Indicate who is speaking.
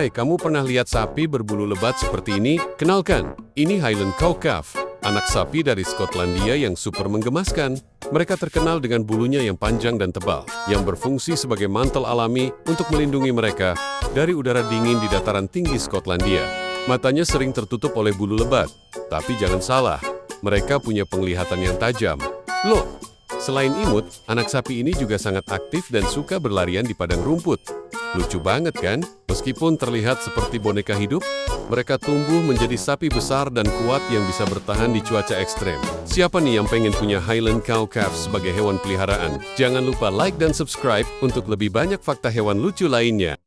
Speaker 1: Hai, kamu pernah lihat sapi berbulu lebat seperti ini? Kenalkan, ini Highland Cow Calf, anak sapi dari Skotlandia yang super menggemaskan. Mereka terkenal dengan bulunya yang panjang dan tebal, yang berfungsi sebagai mantel alami untuk melindungi mereka dari udara dingin di dataran tinggi Skotlandia. Matanya sering tertutup oleh bulu lebat, tapi jangan salah, mereka punya penglihatan yang tajam. Loh, selain imut, anak sapi ini juga sangat aktif dan suka berlarian di padang rumput. Lucu banget kan? Meskipun terlihat seperti boneka hidup, mereka tumbuh menjadi sapi besar dan kuat yang bisa bertahan di cuaca ekstrem. Siapa nih yang pengen punya Highland Cow Calf sebagai hewan peliharaan? Jangan lupa like dan subscribe untuk lebih banyak fakta hewan lucu lainnya.